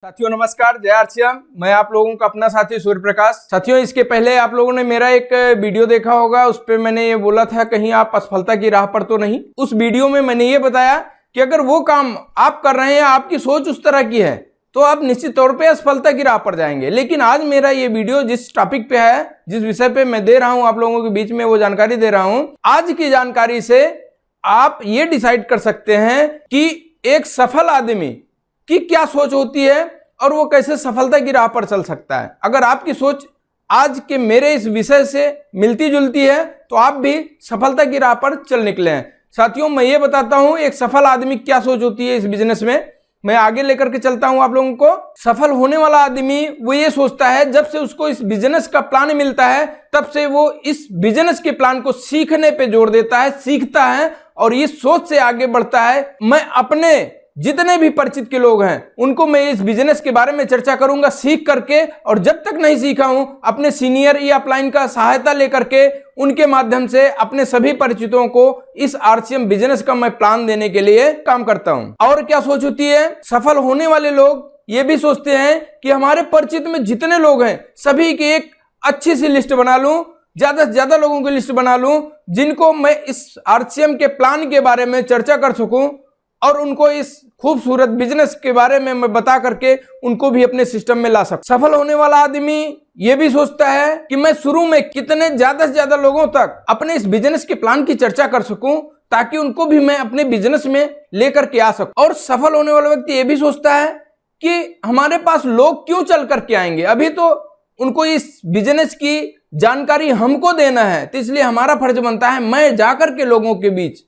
साथियों नमस्कार, जय आरसीएम। मैं आप लोगों का अपना साथी सूर्य प्रकाश। साथियों, इसके पहले आप लोगों ने मेरा एक वीडियो देखा होगा, उस पे मैंने ये बोला था कहीं आप असफलता की राह पर तो नहीं। उस वीडियो में मैंने ये बताया कि अगर वो काम आप कर रहे हैं, आपकी सोच उस तरह की है, तो आप निश्चित तौर पे असफलता की राह पर जाएंगे। लेकिन आज मेरा ये वीडियो जिस टॉपिक पे है, जिस विषय पे मैं दे रहा हूं आप लोगों के बीच में, वो जानकारी दे रहा हूं। आज की जानकारी से आप ये डिसाइड कर सकते हैं कि एक सफल आदमी की क्या सोच होती है और वो कैसे सफलता की राह पर चल सकता है। अगर आपकी सोच आज के मेरे इस विषय से मिलती जुलती है तो आप भी सफलता की राह पर चल निकले हैं। साथियों, मैं ये बताता हूं एक सफल आदमी क्या सोच होती है इस बिजनेस में। मैं आगे लेकर के चलता हूं आप लोगों को। सफल होने वाला आदमी वो ये सोचता है, जब से उसको इस बिजनेस का प्लान मिलता है तब से वो इस बिजनेस के प्लान को सीखने पे जोर देता है, सीखता है और इस सोच से आगे बढ़ता है। मैं अपने जितने भी परिचित के लोग हैं उनको मैं इस बिजनेस के बारे में चर्चा करूंगा सीख करके, और जब तक नहीं सीखा हूं अपने सीनियर या अपलाइन का सहायता लेकर के उनके माध्यम से अपने सभी परिचितों को इस आरसीएम बिजनेस का मैं प्लान देने के लिए काम करता हूं। और क्या सोच होती है, सफल होने वाले लोग ये भी सोचते हैं कि हमारे परिचित में जितने लोग हैं सभी की एक अच्छी सी लिस्ट बना लूं, ज्यादा से ज्यादा लोगों की लिस्ट बना लूं जिनको मैं इस आरसीएम के प्लान के बारे में चर्चा कर सकूं और उनको इस खूबसूरत बिजनेस के बारे में मैं बता करके उनको भी अपने सिस्टम में ला सकूं। सफल होने वाला आदमी ये भी सोचता है कि मैं शुरू में कितने ज्यादा से ज्यादा लोगों तक अपने इस बिजनेस के प्लान की चर्चा कर सकूं ताकि उनको भी मैं अपने बिजनेस में लेकर के आ सकूं। और सफल होने वाला व्यक्ति ये भी सोचता है कि हमारे पास लोग क्यों चल करके आएंगे, अभी तो उनको इस बिजनेस की जानकारी हमको देना है, तो इसलिए हमारा फर्ज बनता है मैं जाकर के लोगों के बीच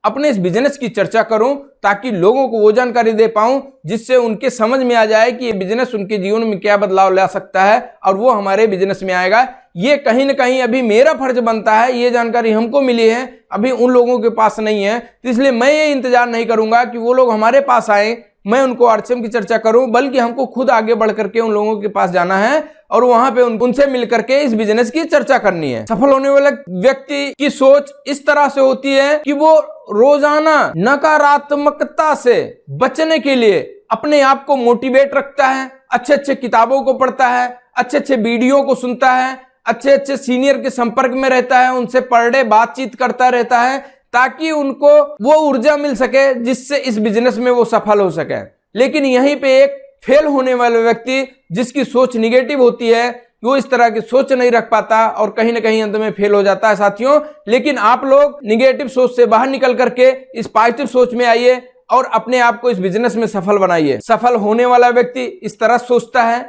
अपने इस बिजनेस की चर्चा करूं ताकि लोगों को वो जानकारी दे पाऊं जिससे उनके समझ में आ जाए कि ये बिजनेस उनके जीवन में क्या बदलाव ला सकता है और वो हमारे बिजनेस में आएगा। ये कहीं ना कहीं अभी मेरा फर्ज बनता है, ये जानकारी हमको मिली है, अभी उन लोगों के पास नहीं है, तो इसलिए मैं ये इंतजार नहीं करूंगा कि वो लोग हमारे पास आए, मैं उनको आरसीएम की चर्चा करूं, बल्कि हमको खुद आगे बढ़ करके उन लोगों के पास जाना है और वहां पे उनसे मिल करके इस बिजनेस की चर्चा करनी है। सफल होने वाले व्यक्ति की सोच इस तरह से होती है कि वो रोजाना नकारात्मकता से बचने के लिए अपने आप को मोटिवेट रखता है, अच्छे अच्छे किताबों को पढ़ता है, अच्छे अच्छे वीडियो को सुनता है, अच्छे अच्छे सीनियर के संपर्क में रहता है, उनसे पर डे बातचीत करता रहता है ताकि उनको वो ऊर्जा मिल सके जिससे इस बिजनेस में वो सफल हो सके। लेकिन यहीं पे एक फेल होने वाले व्यक्ति जिसकी सोच निगेटिव होती है वो इस तरह की सोच नहीं रख पाता और कहीं ना कहीं अंत में फेल हो जाता है। साथियों, लेकिन आप लोग निगेटिव सोच से बाहर निकल करके इस पॉजिटिव सोच में आइए और अपने आप को इस बिजनेस में सफल बनाइए। सफल होने वाला व्यक्ति इस तरह सोचता है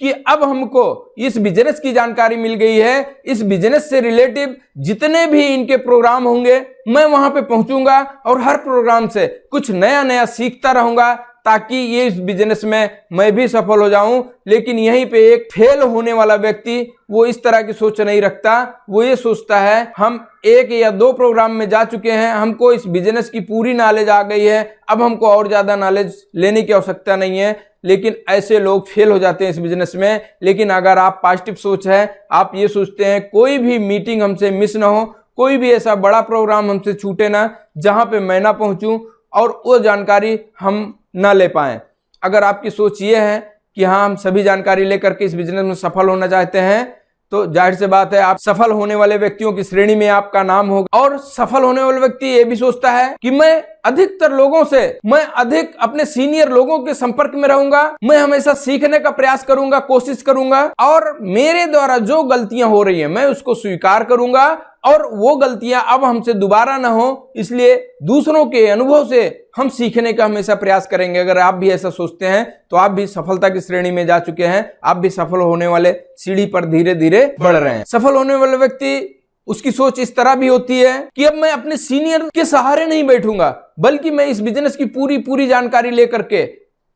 कि अब हमको इस बिजनेस की जानकारी मिल गई है, इस बिजनेस से रिलेटिव जितने भी इनके प्रोग्राम होंगे मैं वहां पे पहुंचूंगा और हर प्रोग्राम से कुछ नया नया सीखता रहूंगा ताकि ये इस बिजनेस में मैं भी सफल हो जाऊं। लेकिन यहीं पे एक फेल होने वाला व्यक्ति वो इस तरह की सोच नहीं रखता, वो ये सोचता है हम 1 या 2 प्रोग्राम में जा चुके हैं, हमको इस बिजनेस की पूरी नॉलेज आ गई है, अब हमको और ज्यादा नॉलेज लेने की आवश्यकता नहीं है। लेकिन ऐसे लोग फेल हो जाते हैं इस बिजनेस में। लेकिन अगर आप पॉजिटिव सोच है, आप ये सोचते हैं कोई भी मीटिंग हमसे मिस ना हो, कोई भी ऐसा बड़ा प्रोग्राम हमसे छूटे ना जहां पे मैं ना पहुंचूं और वो जानकारी हम ना ले पाएं। अगर आपकी सोच ये है कि हाँ हम सभी जानकारी लेकर के इस बिजनेस में सफल होना चाहते हैं, तो जाहिर सी बात है आप सफल होने वाले व्यक्तियों की श्रेणी में आपका नाम होगा। और सफल होने वाला व्यक्ति ये भी सोचता है कि मैं अधिकतर लोगों से, मैं अधिक अपने सीनियर लोगों के संपर्क में रहूंगा, मैं हमेशा सीखने का प्रयास करूंगा, कोशिश करूंगा और मेरे द्वारा जो गलतियां हो रही है मैं उसको स्वीकार करूंगा और वो गलतियां अब हमसे दोबारा ना हो, इसलिए दूसरों के अनुभव से हम सीखने का हमेशा प्रयास करेंगे। अगर आप भी ऐसा सोचते हैं तो आप भी सफलता की श्रेणी में जा चुके हैं, आप भी सफल होने वाले सीढ़ी पर धीरे धीरे बढ़ रहे हैं। सफल होने वाले व्यक्ति उसकी सोच इस तरह भी होती है कि अब मैं अपने सीनियर के सहारे नहीं बैठूंगा, बल्कि मैं इस बिजनेस की पूरी जानकारी लेकर के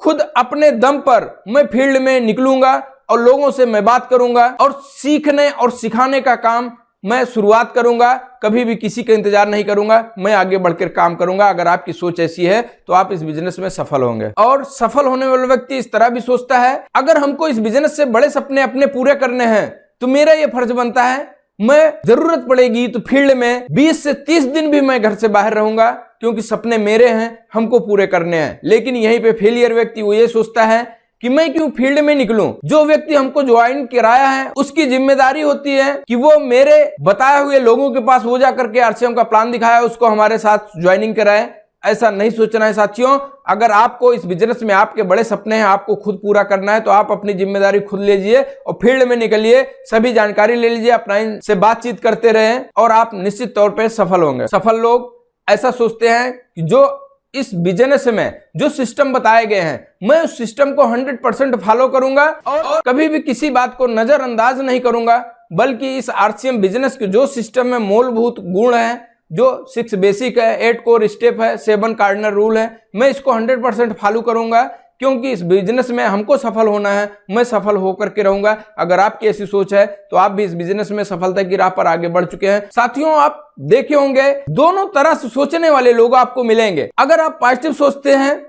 खुद अपने दम पर मैं फील्ड में निकलूंगा और लोगों से मैं बात करूंगा और सीखने और सिखाने का काम मैं शुरुआत करूंगा, कभी भी किसी का इंतजार नहीं करूंगा, मैं आगे बढ़कर काम करूंगा। अगर आपकी सोच ऐसी है तो आप इस बिजनेस में सफल होंगे। और सफल होने वाला व्यक्ति इस तरह भी सोचता है अगर हमको इस बिजनेस से बड़े सपने अपने पूरे करने हैं तो मेरा यह फर्ज बनता है मैं जरूरत पड़ेगी तो फील्ड में 20 से 30 दिन भी मैं घर से बाहर रहूंगा, क्योंकि सपने मेरे हैं, हमको पूरे करने हैं। लेकिन यहीं पे फेलियर व्यक्ति वो ये सोचता है कि मैं क्यों फील्ड में निकलूं। जो व्यक्ति हमको ज्वाइन कराया है उसकी जिम्मेदारी होती है कि वो मेरे बताए हुए लोगों के पास वो जाकर के आरसीएम का प्लान दिखाया, उसको हमारे साथ ज्वाइनिंग कराए। ऐसा नहीं सोचना है साथियों। अगर आपको इस बिजनेस में आपके बड़े सपने हैं, आपको खुद पूरा करना है, तो आप अपनी जिम्मेदारी खुद लीजिए और फील्ड में निकलिए, सभी जानकारी ले लीजिए, अपना इनसे बातचीत करते रहें और आप निश्चित तौर पे सफल होंगे। सफल लोग ऐसा सोचते हैं कि जो इस बिजनेस में जो सिस्टम बताए गए हैं, मैं उस सिस्टम को 100% फॉलो करूंगा और कभी भी किसी बात को नजरअंदाज नहीं करूंगा, बल्कि इस आरसीएम बिजनेस के जो सिस्टम में मूलभूत गुण है, जो 6 बेसिक है, 8 कोर स्टेप है, 7 कार्डिनल रूल है, मैं इसको 100% फॉलो करूंगा, क्योंकि इस बिजनेस में हमको सफल होना है, मैं सफल होकर के रहूंगा। अगर आपकी ऐसी सोच है तो आप भी इस बिजनेस में सफलता की राह पर आगे बढ़ चुके हैं। साथियों, आप देखे होंगे दोनों तरह से सोचने वाले लोग आपको मिलेंगे। अगर आप पॉजिटिव सोचते हैं,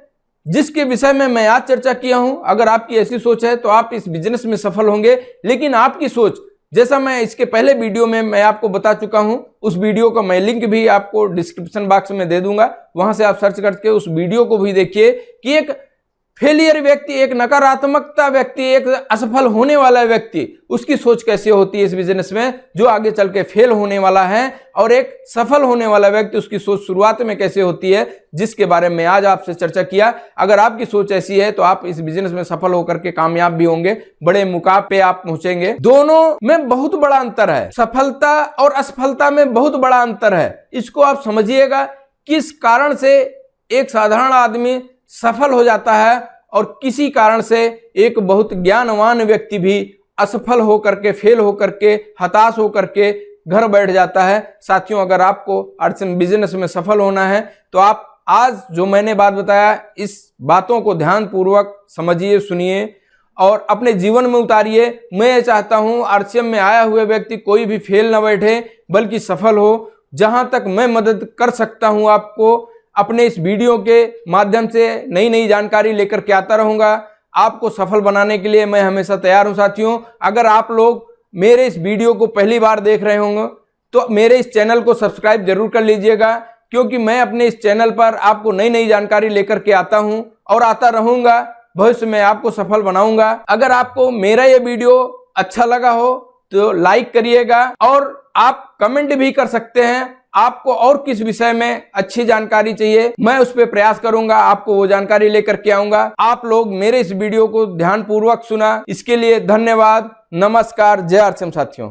जिसके विषय में मैं आज चर्चा किया हूं, अगर आपकी ऐसी सोच है तो आप इस बिजनेस में सफल होंगे। लेकिन आपकी सोच, जैसा मैं इसके पहले वीडियो में मैं आपको बता चुका हूं, उस वीडियो का मैं लिंक भी आपको डिस्क्रिप्शन बॉक्स में दे दूंगा, वहां से आप सर्च करके उस वीडियो को भी देखिए कि एक फेलियर व्यक्ति, एक नकारात्मकता व्यक्ति, एक असफल होने वाला व्यक्ति, उसकी सोच कैसे होती है इस बिजनेस में, जो आगे चल के फेल होने वाला है, और एक सफल होने वाला व्यक्ति, उसकी सोच शुरुआत में कैसे होती है, जिसके बारे में आज आपसे चर्चा किया। अगर आपकी सोच ऐसी है तो आप इस बिजनेस में सफल होकर के कामयाब भी होंगे, बड़े मुकाम पे आप पहुंचेंगे। दोनों में बहुत बड़ा अंतर है, सफलता और असफलता में बहुत बड़ा अंतर है। इसको आप समझिएगा, किस कारण से एक साधारण आदमी सफल हो जाता है और किसी कारण से एक बहुत ज्ञानवान व्यक्ति भी असफल होकर के, फेल होकर के, हताश होकर के घर बैठ जाता है। साथियों, अगर आपको आरसीएम बिजनेस में सफल होना है तो आप आज जो मैंने बात बताया, इस बातों को ध्यान पूर्वक समझिए, सुनिए और अपने जीवन में उतारिए। मैं ये चाहता हूं आरसीएम में आया हुए व्यक्ति कोई भी फेल न बैठे, बल्कि सफल हो। जहां तक मैं मदद कर सकता हूं आपको, अपने इस वीडियो के माध्यम से नई नई जानकारी लेकर के आता रहूंगा। आपको सफल बनाने के लिए मैं हमेशा तैयार हूं। साथियों, अगर आप लोग मेरे इस वीडियो को पहली बार देख रहे होंगे तो मेरे इस चैनल को सब्सक्राइब जरूर कर लीजिएगा, क्योंकि मैं अपने इस चैनल पर आपको नई नई जानकारी लेकर के आता हूं और आता रहूंगा। भविष्य में आपको सफल बनाऊंगा। अगर आपको मेरा ये वीडियो अच्छा लगा हो तो लाइक करिएगा और आप कमेंट भी कर सकते हैं। आपको और किस विषय में अच्छी जानकारी चाहिए, मैं उस पर प्रयास करूंगा, आपको वो जानकारी लेकर के आऊंगा। आप लोग मेरे इस वीडियो को ध्यानपूर्वक सुना, इसके लिए धन्यवाद। नमस्कार। जय आरसीएम साथियों।